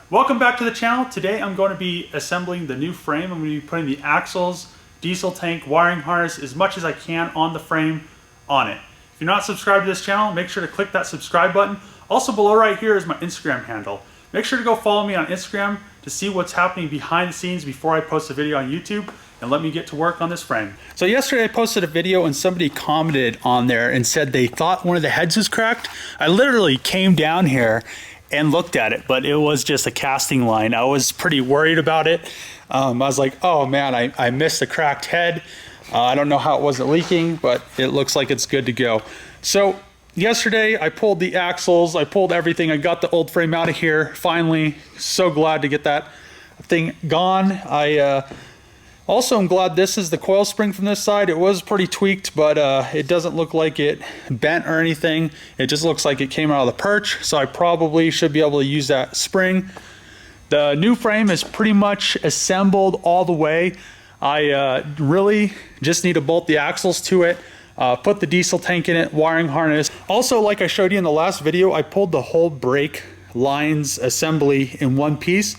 Welcome back to the channel. Today I'm going to be assembling the new frame. I'm going to be putting the axles, diesel tank, wiring harness, as much as I can on the frame on it. If you're not subscribed to this channel, make sure to click that subscribe button. Also below right here is my Instagram handle. Make sure to go follow me on Instagram to see what's happening behind the scenes before I post a video on YouTube, and let me get to work on this frame. So yesterday I posted a video and somebody commented on there and said they thought one of the heads was cracked. I literally came down here and looked at it, but it was just a casting line. I was pretty worried about it. I was like, oh man, I missed the cracked head. I don't know how it wasn't leaking, but it looks like it's good to go. So yesterday I pulled the axles, I pulled everything. I got the old frame out of here, finally. So glad to get that thing gone. Also, I'm glad this is the coil spring from this side. It was pretty tweaked, but it doesn't look like it bent or anything. It just looks like it came out of the perch, so I probably should be able to use that spring. The new frame is pretty much assembled all the way. I really just need to bolt the axles to it, put the diesel tank in it, wiring harness. Also, like I showed you in the last video, I pulled the whole brake lines assembly in one piece.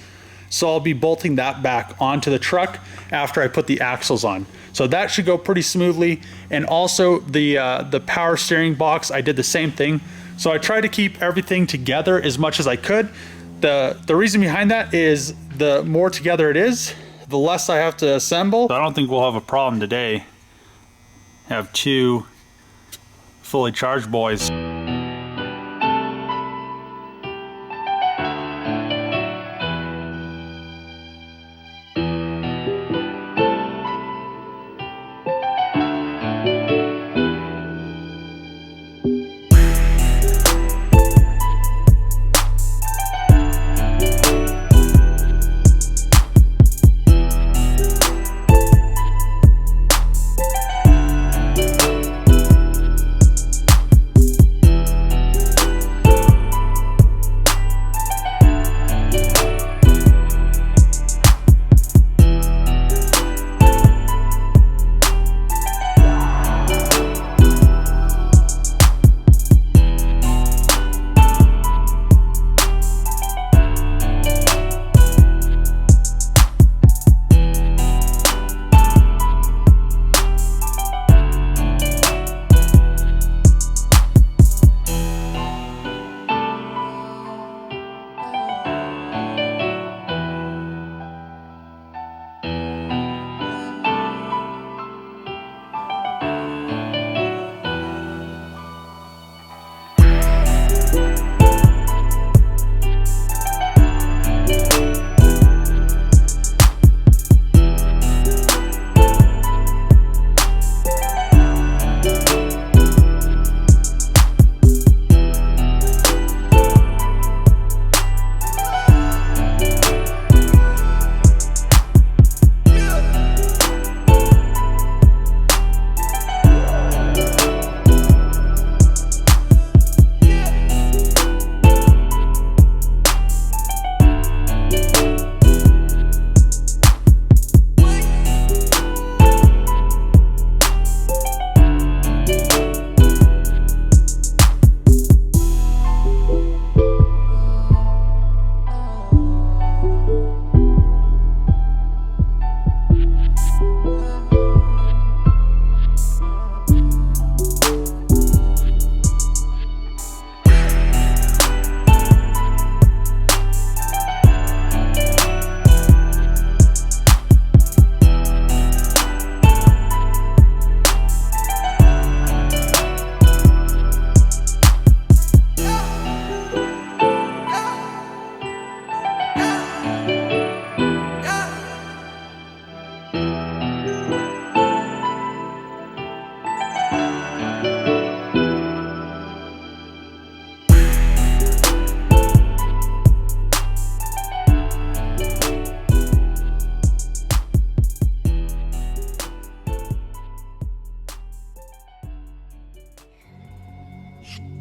So I'll be bolting that back onto the truck after I put the axles on. So that should go pretty smoothly. And also the power steering box, I did the same thing. So I tried to keep everything together as much as I could. The reason behind that is the more together it is, the less I have to assemble. I don't think we'll have a problem today. Have two fully charged boys.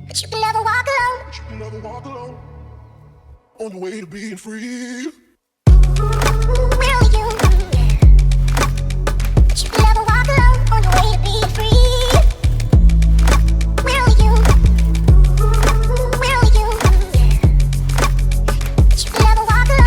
But you can never walk alone. But you can never walk alone. On the way to being free. Where are you? But you can never walk alone. On the way to being free. Where are you? Where are you? But you can never walk alone.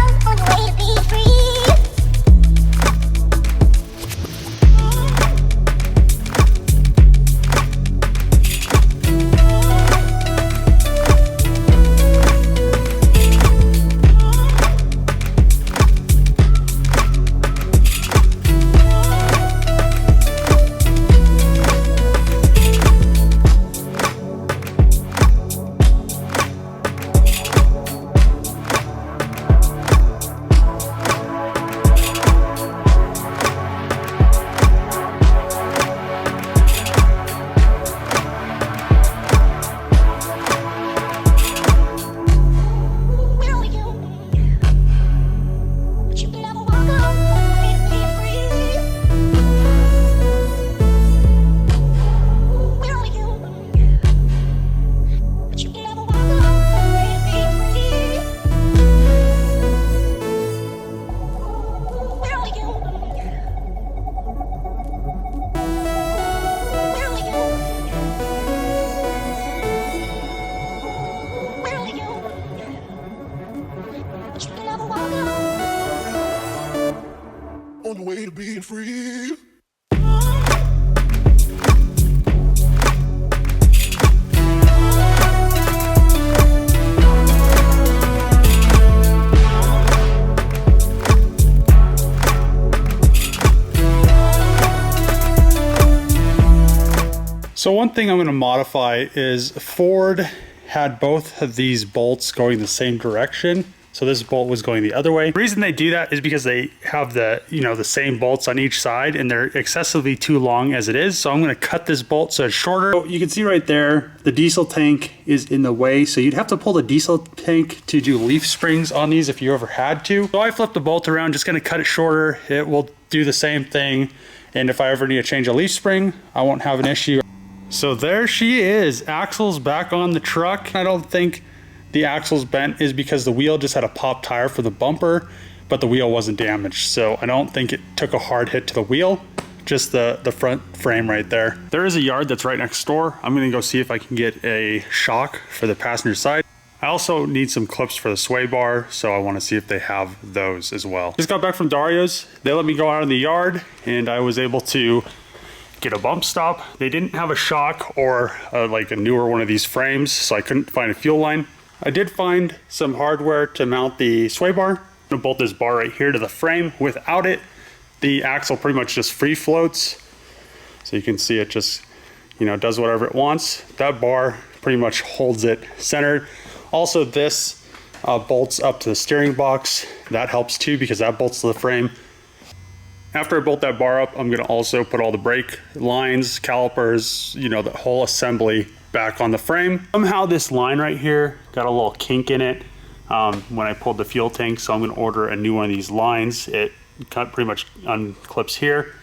another walk alone. On the way to being free. So one thing I'm going to modify is Ford had both of these bolts going the same direction. So this bolt was going the other way. The reason they do that is because they have the, the same bolts on each side and they're excessively too long as it is. So I'm going to cut this bolt so it's shorter. So you can see right there, the diesel tank is in the way. So you'd have to pull the diesel tank to do leaf springs on these if you ever had to. So I flipped the bolt around, just going to cut it shorter. It will do the same thing. And if I ever need to change a leaf spring, I won't have an issue. So there she is, axles back on the truck. I don't think the axles bent is because the wheel just had a pop tire for the bumper, but the wheel wasn't damaged. So I don't think it took a hard hit to the wheel, just the front frame right there. There is a yard that's right next door. I'm gonna go see if I can get a shock for the passenger side. I also need some clips for the sway bar, so I wanna see if they have those as well. Just got back from Dario's. They let me go out in the yard and I was able to get a bump stop. They didn't have a shock or like a newer one of these frames, so I couldn't find a fuel line. I did find some hardware to mount the sway bar. I'm gonna bolt this bar right here to the frame. Without it, the axle pretty much just free floats. So you can see it just, does whatever it wants. That bar pretty much holds it centered. Also this bolts up to the steering box. That helps too because that bolts to the frame. After I bolt that bar up, I'm gonna also put all the brake lines, calipers, the whole assembly back on the frame. Somehow this line right here got a little kink in it when I pulled the fuel tank, so I'm gonna order a new one of these lines. It pretty much unclips here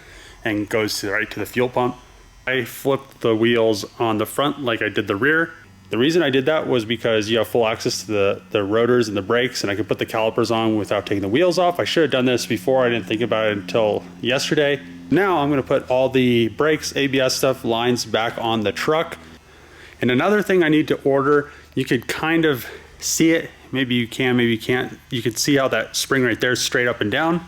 and goes right to the fuel pump. I flipped the wheels on the front like I did the rear. The reason I did that was because you have full access to the rotors and the brakes, and I could put the calipers on without taking the wheels off. I should have done this before. I didn't think about it until yesterday. Now I'm gonna put all the brakes, ABS stuff, lines back on the truck. And another thing I need to order, you could kind of see it. Maybe you can, maybe you can't. You can see how that spring right there is straight up and down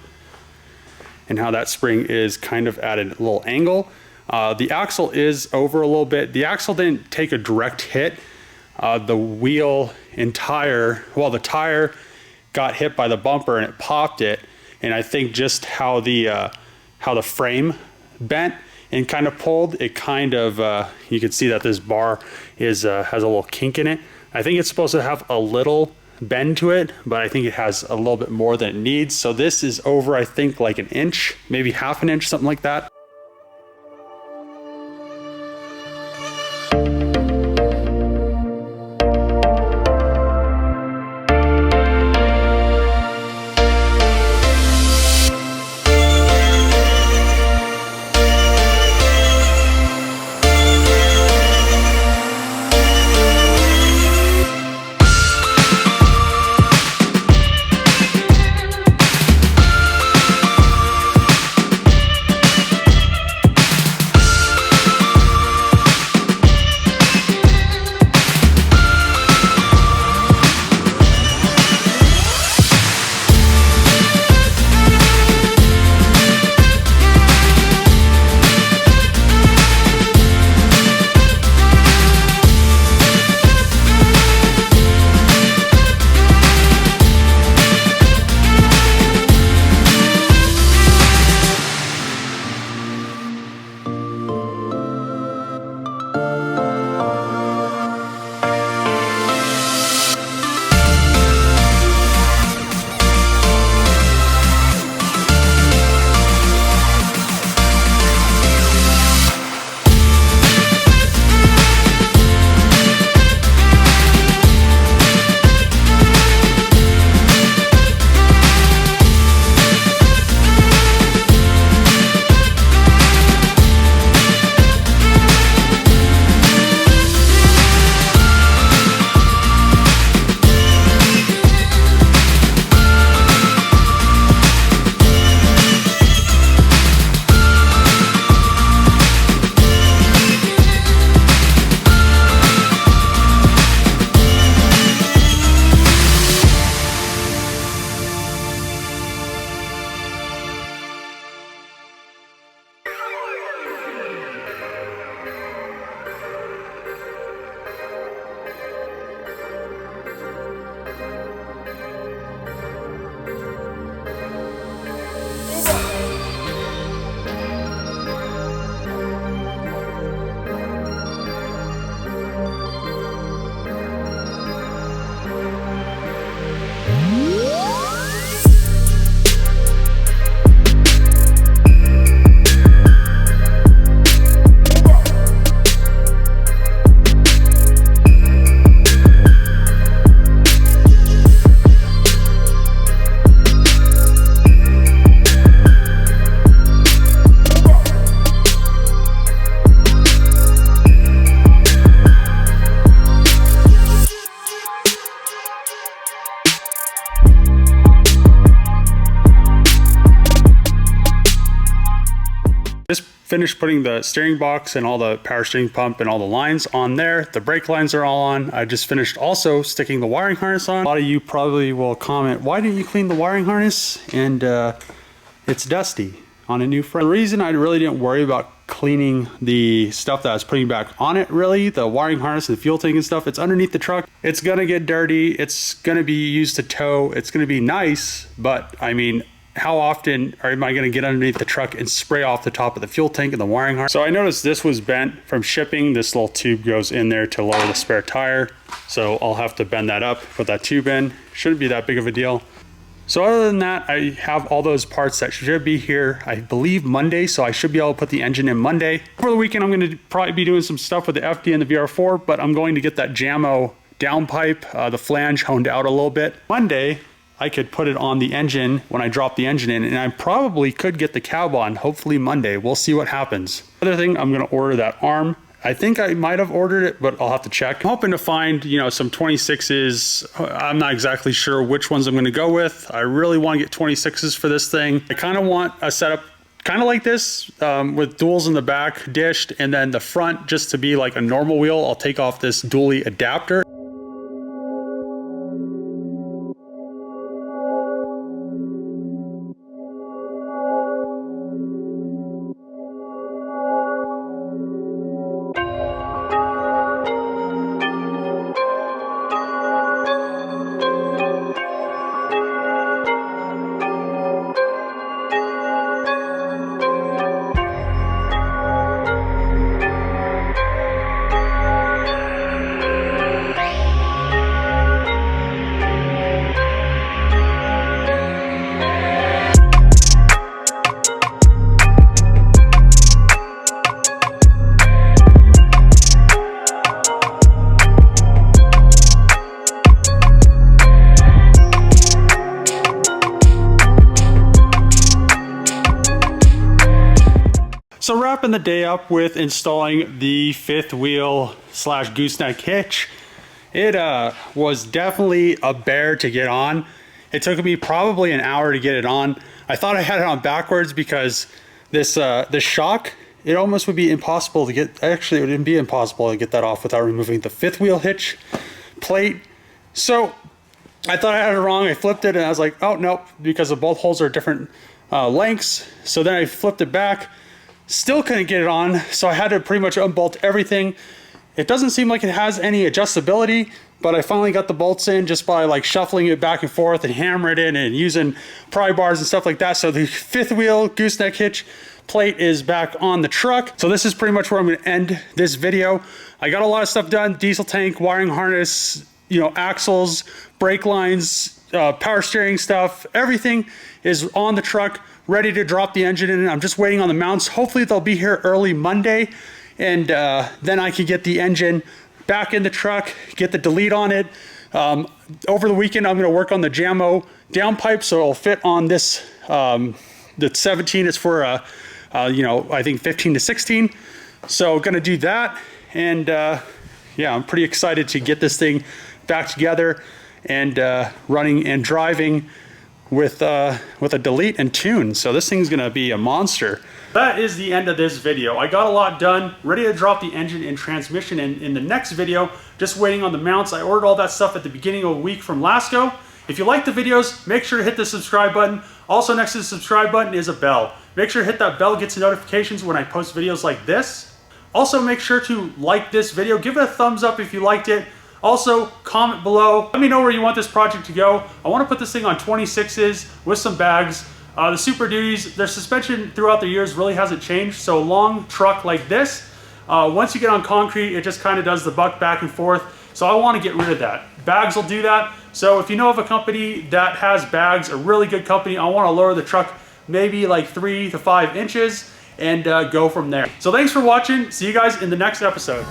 and how that spring is kind of at a little angle. The axle is over a little bit. The axle didn't take a direct hit. The wheel and tire, well, the tire got hit by the bumper and it popped it. And I think just how the frame bent and kind of pulled, it kind of, you can see that this bar is has a little kink in it. I think it's supposed to have a little bend to it, but I think it has a little bit more than it needs. So this is over, I think, like an inch, maybe half an inch, something like that. finished putting the steering box and all the power steering pump and all the lines on there. The brake lines are all on. I just finished also sticking the wiring harness on. A lot of you probably will comment, why didn't you clean the wiring harness? And it's dusty on a new frame. The reason I really didn't worry about cleaning the stuff that I was putting back on it, really, the wiring harness and the fuel tank and stuff, it's underneath the truck. It's gonna get dirty. It's gonna be used to tow. It's gonna be nice, but I mean, how often am I gonna get underneath the truck and spray off the top of the fuel tank and the wiring harness? So I noticed this was bent from shipping. This little tube goes in there to lower the spare tire. So I'll have to bend that up, put that tube in. Shouldn't be that big of a deal. So other than that, I have all those parts that should be here, I believe Monday, so I should be able to put the engine in Monday. For the weekend, I'm gonna probably be doing some stuff with the FD and the VR4, but I'm going to get that JAMO downpipe, the flange honed out a little bit. Monday, I could put it on the engine when I drop the engine in, and I probably could get the cab on, hopefully Monday. We'll see what happens. Other thing, I'm gonna order that arm. I think I might have ordered it, but I'll have to check. I'm hoping to find, you know, some 26s. I'm not exactly sure which ones I'm gonna go with. I really wanna get 26s for this thing. I kinda want a setup kind of like this, with duals in the back, dished, and then the front just to be like a normal wheel. I'll take off this dually adapter. So wrapping the day up with installing the fifth wheel slash gooseneck hitch. It was definitely a bear to get on. It took me probably an hour to get it on. I thought I had it on backwards because this shock, it almost would be impossible to get. Actually, it wouldn't be impossible to get that off without removing the fifth wheel hitch plate. So I thought I had it wrong. I flipped it and I was like, oh nope, because the both holes are different lengths. So then I flipped it back. Still couldn't get it on, so I had to pretty much unbolt everything. It doesn't seem like it has any adjustability, but I finally got the bolts in just by like shuffling it back and forth and hammer it in and using pry bars and stuff like that. So the fifth wheel gooseneck hitch plate is back on the truck. So this is pretty much where I'm gonna end this video. I got a lot of stuff done: diesel tank, wiring harness, you know, axles, brake lines, power steering stuff. Everything is on the truck, ready to drop the engine in. I'm just waiting on the mounts. Hopefully they'll be here early Monday, and then I can get the engine back in the truck, get the delete on it. Over the weekend, I'm gonna work on the JAMO downpipe so it'll fit on this. The 17 is for, you know, I think 15 to 16. So gonna do that, and yeah, I'm pretty excited to get this thing back together and running and driving with a delete and tune. So this thing's gonna be a monster. That is the end of this video. I got a lot done, ready to drop the engine and transmission in the next video, just waiting on the mounts. I ordered all that stuff at the beginning of the week from Lasco. If you like the videos, make sure to hit the subscribe button. Also next to the subscribe button is a bell. Make sure to hit that bell, get some notifications when I post videos like this. Also make sure to like this video, give it a thumbs up if you liked it. Also, comment below. Let me know where you want this project to go. I want to put this thing on 26s with some bags. The Super Duties, their suspension throughout the years really hasn't changed. So a long truck like this, once you get on concrete, it just kind of does the buck back and forth. So I want to get rid of that. Bags will do that. So if you know of a company that has bags, a really good company, I want to lower the truck maybe like 3 to 5 inches and go from there. So thanks for watching. See you guys in the next episode.